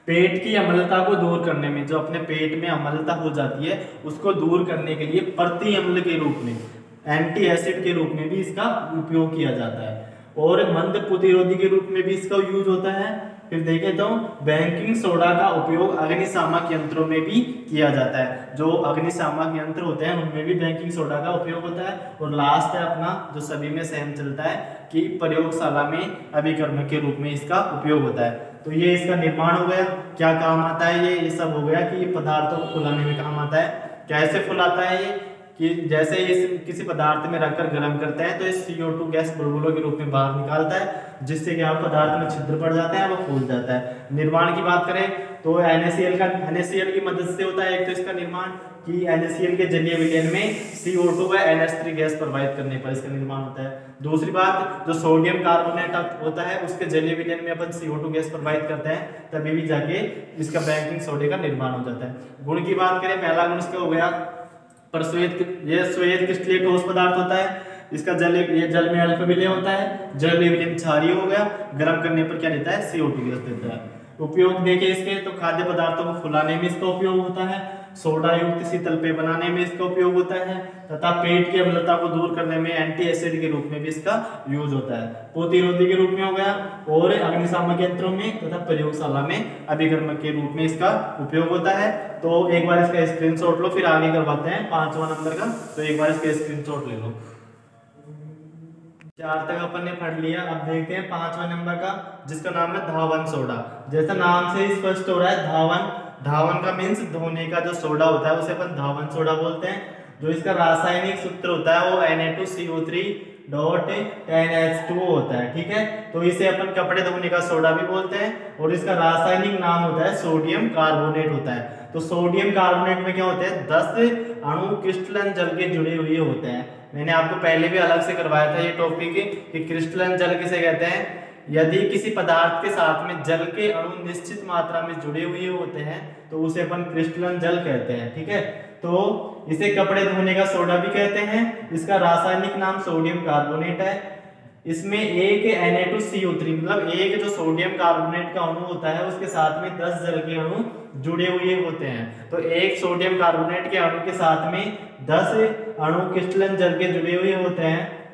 Speaker 1: पेट की अम्लता को दूर करने में, जो अपने पेट में अम्लता हो जाती है उसको दूर करने के लिए प्रति अम्ल के रूप में, एंटी एसिड के रूप में भी इसका उपयोग किया जाता है। और मंद प्रतिरोधी के रूप में भी इसका यूज होता है। फिर देखें तो बेकिंग सोडा का उपयोग अग्निशामक यंत्रों में भी किया जाता है। जो अग्निशामक यंत्र होते हैं उनमें भी बेकिंग सोडा का उपयोग होता है। और लास्ट है अपना जो सभी में सेम चलता है कि प्रयोगशाला में अभिकर्मक के रूप में इसका उपयोग होता है। तो ये इसका निर्माण हो गया, क्या काम आता है ये सब हो गया कि ये पदार्थों को फुलाने में काम आता है। कैसे फुलाता है ये, कि जैसे इस किसी पदार्थ में रखकर गर्म करते हैं तो इस CO2 गैस बुलबुलों के रूप में बाहर निकालता है, जिससे कि आप पदार्थ में छिद्र पड़ जाते हैं, वो फूल जाता है। निर्माण की बात करें तो NaCl की मदद से होता है। एक तो इसका निर्माण कि NaCl के जलीय विलयन में CO2 व NH3 गैस प्रवाहित करने पर इसका निर्माण होता है। दूसरी बात, जो सोडियम कार्बोनेट होता है उसके जलीय विलयन में अपन CO2 गैस प्रवाहित करते हैं तभी भी जाके इसका बेकिंग सोडे का निर्माण हो जाता है। गुण की बात करें, पहला गुण इसका हो गया पर श्वेत क्रिस्टलीय ठोस पदार्थ होता है। इसका जल में अल्प विलय होता है, जलीय विलयन क्षारीय हो गया, गर्म करने पर क्या देता है, CO2 गैस देता है। उपयोग देखें इसके तो खाद्य पदार्थों को फुलाने में इसका उपयोग होता है, सोडा युक्त शीतल पेय बनाने में इसका उपयोग होता है तथा पेट की अम्लता को दूर करने में एंटी एसिड के रूप में भी इसका यूज होता है। प्रतिरोधी के रूप में हो गया और अग्निशामक यंत्रों में तथा प्रयोगशाला में अभिकर्मक के रूप में इसका उपयोग होता है। तो एक बार इसका स्क्रीनशॉट लो, फिर आगे करवाते हैं 5वां नंबर का। तो एक बार इसका स्क्रीनशॉट ले लो। 4 तक अपन ने पढ़ लिया। अब देखते हैं 5वां नंबर का, जिसका नाम है धावन सोडा। जैसा नाम से स्पष्ट हो रहा है, धावन का मीन्स धोने का जो सोडा होता है उसे अपन धावन सोडा बोलते हैं। जो इसका रासायनिक सूत्र होता है वो Na2CO3.NH2O होता है, ठीक है। तो इसे अपन कपड़े धोने का सोडा भी बोलते हैं और इसका रासायनिक नाम होता है सोडियम कार्बोनेट होता है। तो सोडियम कार्बोनेट में क्या होते हैं, 10 अणु क्रिस्टलन जल के जुड़े हुए होते हैं। मैंने आपको पहले भी अलग से करवाया था ये टॉपिक कि क्रिस्टलन जल किसे कहते हैं। यदि किसी पदार्थ के साथ में जल के अणु निश्चित मात्रा में जुड़े हुए होते हैं तो उसे अपन क्रिस्टलन जल कहते हैं, ठीक है। तो इसे कपड़े धोने का सोडा भी कहते हैं। इसका रासायनिक नाम सोडियम कार्बोनेट है। इसमें एक Na2CO3 मतलब एक जो सोडियम कार्बोनेट का अणु होता है उसके साथ में 10 जल के अणु जुड़े हुए होते हैं। तो एक सोडियम कार्बोनेट के अणु के साथ में 10 अणु क्रिस्टलन जल के जुड़े हुए होते हैं।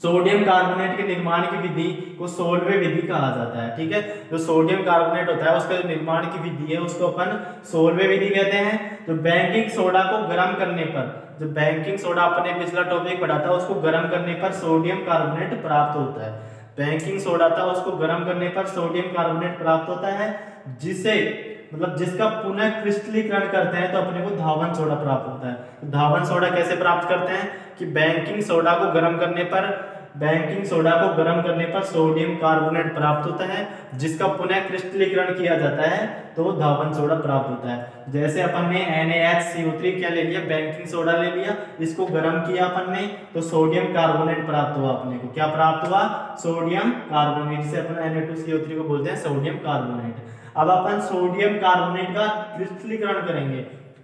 Speaker 1: सोडियम कार्बोनेट के निर्माण की विधि को सोलवे विधि कहा जाता है, ठीक है। जो सोडियम कार्बोनेट होता है उसका जो निर्माण की विधि है उसको अपन सोलवे विधि कहते हैं। तो बेकिंग सोडा को गर्म करने पर, जो बेकिंग सोडा अपने पिछला टॉपिक पढ़ा था, उसको गर्म करने पर सोडियम कार्बोनेट प्राप्त होता है। बेकिंग सोडा था उसको गर्म करने पर सोडियम कार्बोनेट प्राप्त होता है, जिसे मतलब जिसका पुनः क्रिस्टलीकरण करते हैं तो अपने को धावन सोडा प्राप्त होता है। तो धावन सोडा कैसे प्राप्त करते हैं कि बेकिंग सोडा को गर्म करने पर सोडियम कार्बोनेट प्राप्त होता है, जिसका पुनः क्रिस्टलीकरण किया जाता है तो धावन सोडा प्राप्त होता है। जैसे अपन ने NaHCO3 क्या ले लिया, बेकिंग सोडा ले लिया, इसको गर्म किया अपन ने तो सोडियम कार्बोनेट प्राप्त हुआ। अपने को क्या प्राप्त हुआ, सोडियम कार्बोनेट, जिसे अपन Na2CO3 को बोलते हैं सोडियम कार्बोनेट। अब अपन सोडियम कार्बोनेट का क्रिस्टलीकरण करेंगे।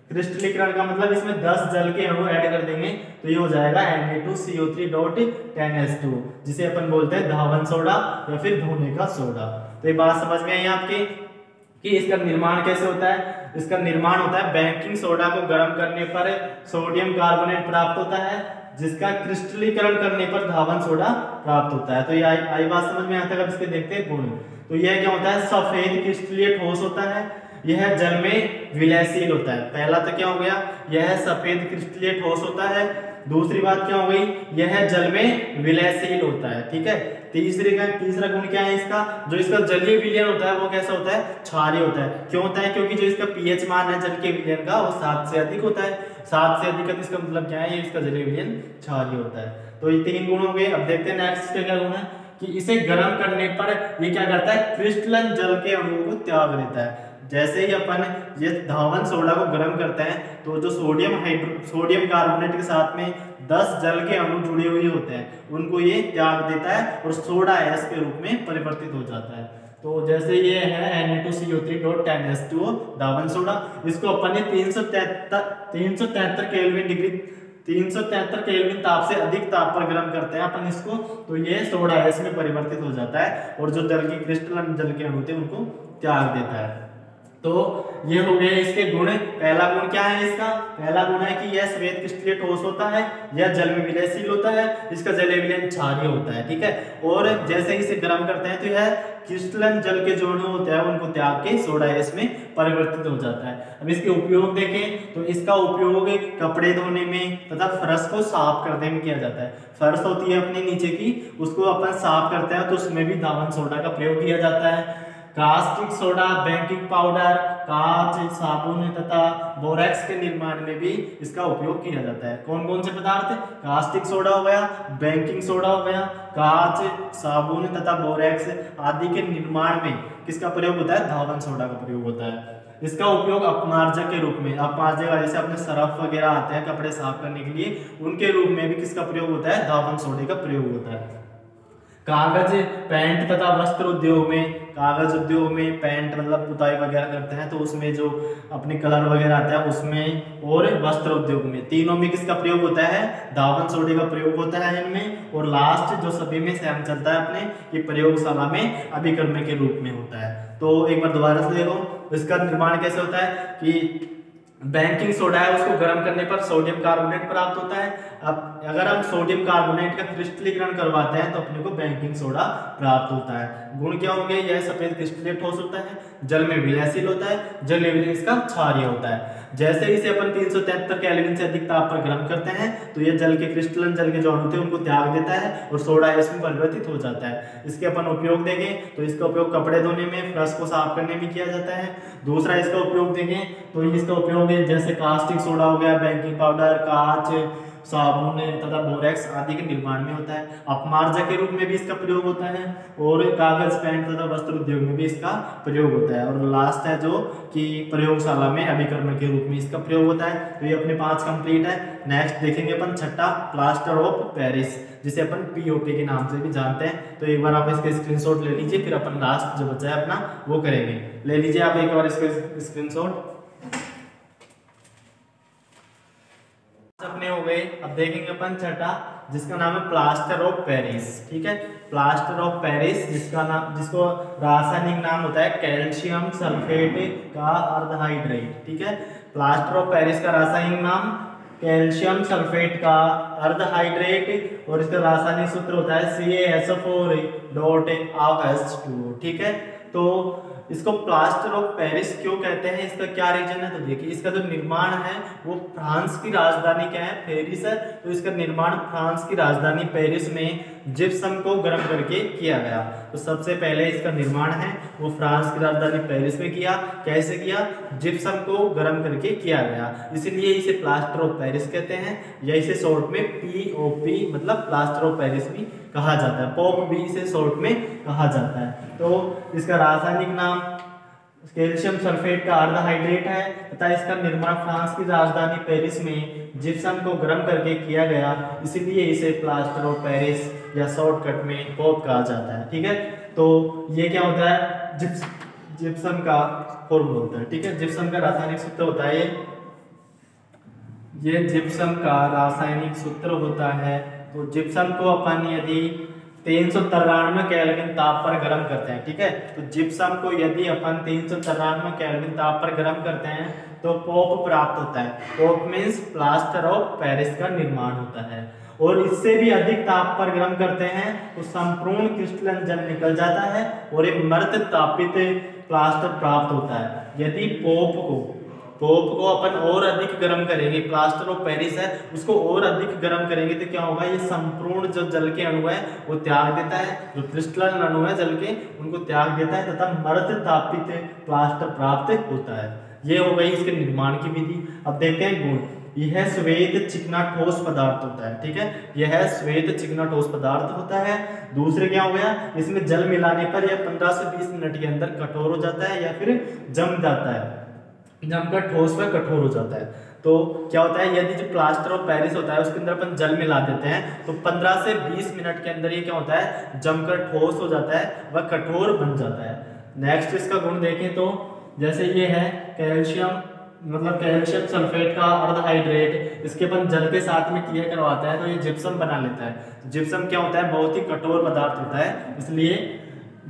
Speaker 1: क्रिस्टलीकरण का मतलब इसमें 10 जल के अणु ऐड कर देंगे तो ये हो जाएगा Na2CO3.10H2, जिसे अपन बोलते हैं धावन सोडा या फिर धोने का सोडा। तो ये बात समझ में आई आपकी कि इसका निर्माण कैसे होता है। इसका निर्माण होता है बेकिंग सोडा को गर्म करने पर सोडियम कार्बोनेट प्राप्त होता है, जिसका क्रिस्टलीकरण करने पर धावन सोडा प्राप्त होता है। तो ये आई बात समझ में आता है। अब इसके देखते हैं गुण। तो यह क्या होता है, सफेद क्रिस्टलीय ठोस होता है, यह जल में विलयशील होता है। पहला तो क्या हो गया, यह सफेद क्रिस्टलीय ठोस होता है। दूसरी बात क्या हो गई, यह जल में विलयशील होता है। ठीक है, तीसरा गुण क्या है इसका, जो इसका जलीय विलयन होता है वो कैसा होता है, क्षारीय होता है। क्यों होता है, क्योंकि जो इसका pH मान है जल के विलयन का वो 7 से अधिक होता है। 7 से अधिक है तो इसका मतलब क्या है, ये इसका जलीय विलयन क्षारीय होता है। तो ये 3 गुण हो गए। अब देखते हैं नेक्स्ट क्या गुण है कि इसे गर्म करने पर ये क्या करता है, क्रिस्टलन जल के अणुओं को त्याग देता है। जैसे ही अपन ये धावन सोडा को गर्म करते हैं तो जो सोडियम कार्बोनेट के साथ में 10 जल के अणु जुड़े हुए होते हैं उनको ये त्याग देता है और सोडा एस के रूप में परिवर्तित हो जाता है। तो जैसे ये है Na2CO3.10H2O धावन सोडा, इसको अपन ने 373 केल्विन ताप से अधिक ताप पर गर्म करते हैं अपन इसको, तो ये सोडा एस में परिवर्तित हो जाता है और जो जल की क्रिस्टलन जल के अणु थे उनको त्याग देता है। तो ये हो गए इसके गुण। पहला गुण क्या है इसका, पहला गुण है कि यह श्वेत क्रिस्टलीय ठोस होता है, यह जल में विलयशील होता है, इसका जलीय विलयन क्षारीय होता है। ठीक है, और जैसे ही इसे गर्म करते हैं तो यह क्रिस्टलन जल के जो अणु होते हैं उनको त्याग के सोडा एस में परिवर्तित हो जाता है। अब इसके उपयोग देखें तो इसका उपयोग कपड़े धोने में तथा फर्श को साफ करने में किया जाता है। फर्श होती है अपने नीचे की, उसको अपन साफ करते हैं तो उसमें भी धावन सोडा का प्रयोग किया जाता है। कास्टिक सोडा, बेकिंग पाउडर, कांच, साबुन तथा बोरेक्स के निर्माण में भी इसका उपयोग किया जाता है। कौन कौन से पदार्थ, कास्टिक सोडा हो गया, बेकिंग सोडा हो गया, कांच, साबुन तथा बोरेक्स आदि के निर्माण में किसका प्रयोग होता है, धावन सोडा का प्रयोग होता है। इसका उपयोग अपमार्जक के रूप में, अपमार्जक जैसे अपने सरफ वगैरह आते हैं कपड़े साफ करने के लिए, उनके रूप में भी किसका प्रयोग होता है, धावन सोडे का प्रयोग होता है। कागज, पेंट तथा वस्त्र उद्योग में, कागज उद्योग में पेंट मतलब पुताई वगैरह करते हैं तो उसमें जो अपने कलर वगैरह आते हैं उसमें, और वस्त्र उद्योग में, तीनों में किसका प्रयोग होता है, धावन सोडे का प्रयोग होता है इनमें। और लास्ट जो सभी में सेम चलता है अपने, ये प्रयोगशाला में अभिकर्म के रूप में होता है। तो एक बार दोबारा से देखो इसका निर्माण कैसे होता है कि बेकिंग सोडा है उसको गर्म करने पर सोडियम कार्बोनेट प्राप्त होता है। अब अगर हम सोडियम कार्बोनेट का क्रिस्टलीकरण करवाते हैं तो अपने को बेकिंग सोडा प्राप्त होता है। गुण क्या होंगे, यह सफेद क्रिस्टलीय ठोस होता है, जल में विलयशील होता है, जलीय विलयन इसका क्षारीय होता है। जैसे ही इसे अपन 373 केल्विन से अधिक ताप पर गर्म करते हैं तो ये जल के क्रिस्टलन जल के जो अणु थे उनको त्याग देता है और सोडा एस में परिवर्तित हो जाता है। इसके अपन उपयोग देखें तो इसका उपयोग कपड़े धोने में, फर्श को साफ करने में किया जाता है। दूसरा इसका उपयोग देखें तो इसका उपयोग जैसे कास्टिक सोडा हो गया, बेकिंग पाउडर, कांच, साबुन तथा बोरेक्स आदि के निर्माण में होता है। अपमार्जक के रूप में भी इसका प्रयोग होता है और कागज, पेंट तथा वस्त्र उद्योग में भी इसका प्रयोग होता है। और लास्ट है जो कि प्रयोगशाला में अभिकर्म के रूप में इसका प्रयोग होता है। तो ये अपने 5 कंप्लीट है। नेक्स्ट देखेंगे अपन छठा, प्लास्टर ऑफ पेरिस, जिसे अपन पीओपी के नाम से भी जानते हैं। तो एक बार आप इसके स्क्रीनशॉट ले लीजिए, फिर अपन लास्ट जो बचा है अपना वो करेंगे। ले लीजिए आप एक बार इसके स्क्रीनशॉट। अपने हो गए। अब देखेंगे अपन छठा, जिसका नाम है प्लास्टर ऑफ पेरिस। ठीक है, प्लास्टर ऑफ पेरिस जिसको रासायनिक नाम होता है कैल्शियम सल्फेट का अर्धहाइड्रेट। ठीक है, प्लास्टर ऑफ पेरिस का रासायनिक नाम कैल्शियम सल्फेट का अर्धहाइड्रेट और इसका रासायनिक सूत्र होता है CaSO4.H2O। ठीक है, तो इसको प्लास्टर ऑफ पेरिस क्यों कहते हैं, इसका क्या रीजन है, तो देखिए इसका जो निर्माण है वो फ्रांस की राजधानी क्या है, पेरिस है। तो इसका निर्माण फ्रांस की राजधानी पेरिस में जिप्सम को गर्म करके किया गया। तो सबसे पहले इसका निर्माण है वो फ्रांस की राजधानी पेरिस में किया। कैसे किया? जिप्सम को गर्म करके किया गया, इसलिए इसे प्लास्टर ऑफ पेरिस कहते हैं, या इसे शॉर्ट में POP मतलब प्लास्टर ऑफ पेरिस भी कहा जाता है। पॉप भी इसे शॉर्ट में कहा जाता है। तो इसका रासायनिक नाम कैल्शियम सल्फेट का अर्ध हाइड्रेट है तथा इसका निर्माण फ्रांस की राजधानी पेरिस में जिप्सम को गर्म करके किया गया, इसीलिए इसे प्लास्टर ऑफ पेरिस या शॉर्टकट में पॉप कहा जाता है। ठीक है, तो ये क्या होता है? जिप्सम का फॉर्मूला होता है। ठीक है, जिप्सम का रासायनिक सूत्र होता है ये जिप्सम का रासायनिक सूत्र होता है। तो जिप्सम को अपन यदि 393 केल्विन ताप पर गर्म करते हैं, ठीक है, तो जिप्सम को यदि अपन 393 केल्विन ताप पर गर्म करते हैं तो पॉप प्राप्त होता है। Pop means plaster of Paris का निर्माण होता है। और इससे भी अधिक ताप पर गर्म करते हैं तो संपूर्ण क्रिस्टलन जल निकल जाता है और एक मर्द तापित प्लास्टर प्राप्त होता है। यदि पॉप को अपन और अधिक गर्म करेंगे, प्लास्टर ऑफ पेरिस है उसको और अधिक गर्म करेंगे तो क्या होगा? ये संपूर्ण जो जल के अणु है वो त्याग देता है, जो क्रिस्टलन अणु है जल के उनको त्याग देता है तथा मर्द तापित प्लास्टर प्राप्त होता है। ये हो गई इसके निर्माण की विधि। अब देखते हैं गुण। यह श्वेत चिकना ठोस पदार्थ होता है। ठीक है, यह श्वेत चिकना ठोस पदार्थ होता है। दूसरे क्या हो गया? इसमें जल मिलाने पर यह 15 से 20 मिनट के अंदर कठोर हो जाता है या फिर जम जाता है, जमकर ठोस व कठोर हो जाता है। तो क्या होता है? यदि जो प्लास्टर ऑफ पेरिस होता है उसके अंदर अपन जल मिला देते हैं तो 15 से 20 मिनट के अंदर ये क्या होता है? जमकर ठोस हो जाता है व कठोर बन जाता है। नेक्स्ट इसका गुण देखें तो जैसे ये है कैल्शियम मतलब कैल्शियम सल्फेट का अर्ध हाइड्रेट, इसके अपन जल के साथ में क्रिया करवाता है तो ये जिप्सम बना लेता है। जिप्सम क्या होता है? बहुत ही कठोर पदार्थ होता है, इसलिए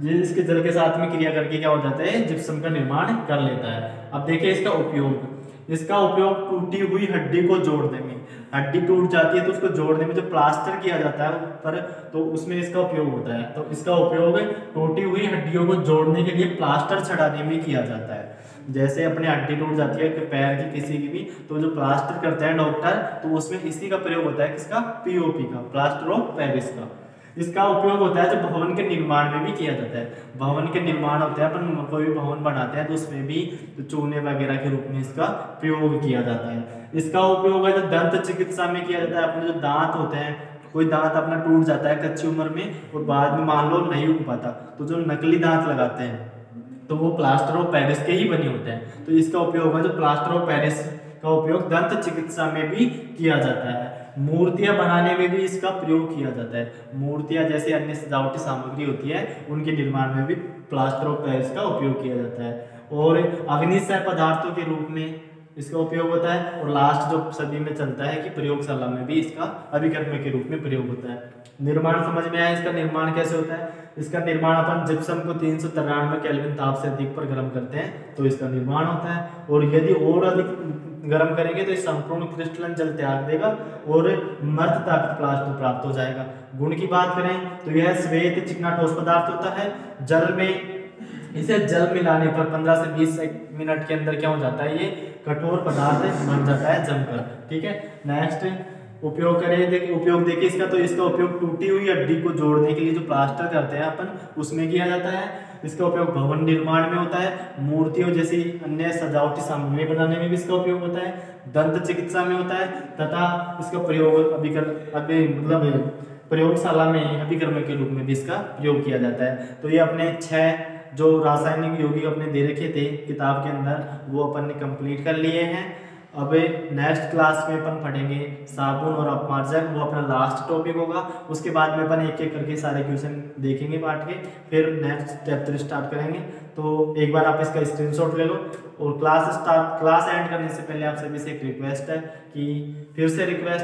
Speaker 1: ये इसके जल के साथ में क्रिया करके क्या हो जाता है? जिप्सम का निर्माण कर लेता है। अब देखिए इसका उपयोग। इसका उपयोग टूटी हुई हड्डी को जोड़ने में, हड्डी टूट जाती है तो उसको जोड़ने में जो प्लास्टर किया जाता है पर तो उसमें इसका उपयोग होता है। तो इसका उपयोग टूटी हुई हड्डियों को जोड़ने के लिए प्लास्टर चढ़ाने में किया जाता है। जैसे अपने हड्डी टूट जाती है पैर की किसी की भी, तो जो प्लास्टर करते हैं डॉक्टर तो उसमें इसी का प्रयोग होता है। किसका? POP का, प्लास्टर ऑफ पेरिस का। इसका उपयोग होता है जो भवन के निर्माण में भी किया जाता है। भवन के निर्माण होता है, अपन कोई भी भवन बनाते हैं तो उसमें भी तो चूने वगैरह के रूप में इसका प्रयोग किया जाता है। इसका उपयोग है जो दंत चिकित्सा में किया जाता है। अपने जो दांत होते हैं, कोई दांत अपना टूट जाता है कच्ची उम्र में और बाद में मान लो नहीं उग पाता तो जो नकली दांत लगाते हैं तो वो प्लास्टर ऑफ पेरिस के ही बने होते हैं। तो इसका उपयोग है जो प्लास्टर ऑफ पेरिस का उपयोग दंत चिकित्सा में भी किया जाता है। मूर्तियां बनाने में भी इसका प्रयोग किया जाता है। मूर्तियां जैसे अन्य सजावटी सामग्री होती है उनके निर्माण में भी प्लास्टर ऑफ पेरिस का उपयोग किया जाता है। और अग्निशय पदार्थों के रूप में इसका उपयोग होता है। और लास्ट जो सदी में चलता है कि प्रयोगशाला में भी इसका अभिकर्म के रूप में प्रयोग होता है। निर्माण समझ में आया? इसका निर्माण कैसे होता है? इसका निर्माण अपन जिप्सम को 393 केल्विन ताप से अधिक पर गर्म करते हैं तो इसका निर्माण होता है। और यदि और अधिक गर्म करेंगे तो इस संपूर्ण क्रिस्टलन जल त्याग देगा और मर्द तापित प्लास्टर प्राप्त हो जाएगा। गुण की बात करें तो यह श्वेत चिकना ठोस पदार्थ होता है। जल में इसे जल मिलाने पर 15 से 20 मिनट के अंदर क्या हो जाता है? ये कठोर पदार्थ बन जाता है जमकर। ठीक है, नेक्स्ट उपयोग करें। उपयोग देखिए इसका, तो इसका उपयोग टूटी हुई हड्डी को जोड़ने के लिए जो प्लास्टर करते हैं अपन उसमें किया जाता है। इसका उपयोग भवन निर्माण में होता है। मूर्तियों जैसी अन्य सजावटी सामग्री बनाने में भी इसका उपयोग होता है। दंत चिकित्सा में होता है तथा इसका प्रयोग प्रयोगशाला में अभिकर्म के रूप में भी इसका प्रयोग किया जाता है। तो ये अपने 6 जो रासायनिक यौगिक अपने दे रखे थे किताब के अंदर वो अपन ने कंप्लीट कर लिए हैं। अब नेक्स्ट क्लास में अपन पढ़ेंगे साबुन और अपमार्जक, वो अपना लास्ट टॉपिक होगा। उसके बाद में अपन एक एक करके सारे क्वेश्चन देखेंगे पार्ट के, फिर नेक्स्ट चैप्टर स्टार्ट करेंगे। तो एक बार आप इसका स्क्रीनशॉट ले लो। और क्लास एंड करने से पहले आप सभी से एक रिक्वेस्ट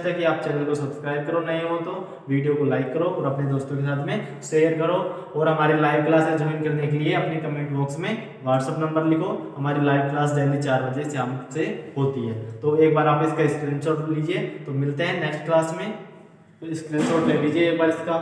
Speaker 1: है कि आप चैनल को सब्सक्राइब करो, नए हो तो वीडियो को लाइक करो और अपने दोस्तों के साथ में शेयर करो। और हमारी लाइव क्लासेस ज्वाइन करने के लिए अपने कमेंट बॉक्स में व्हाट्सअप नंबर लिखो। हमारी लाइव क्लास डेली 4 बजे शाम से होती है। तो एक बार आप इसका स्क्रीनशॉट लीजिए। तो मिलते हैं नेक्स्ट क्लास में। तो स्क्रीनशॉट ले लीजिए एक बार इसका।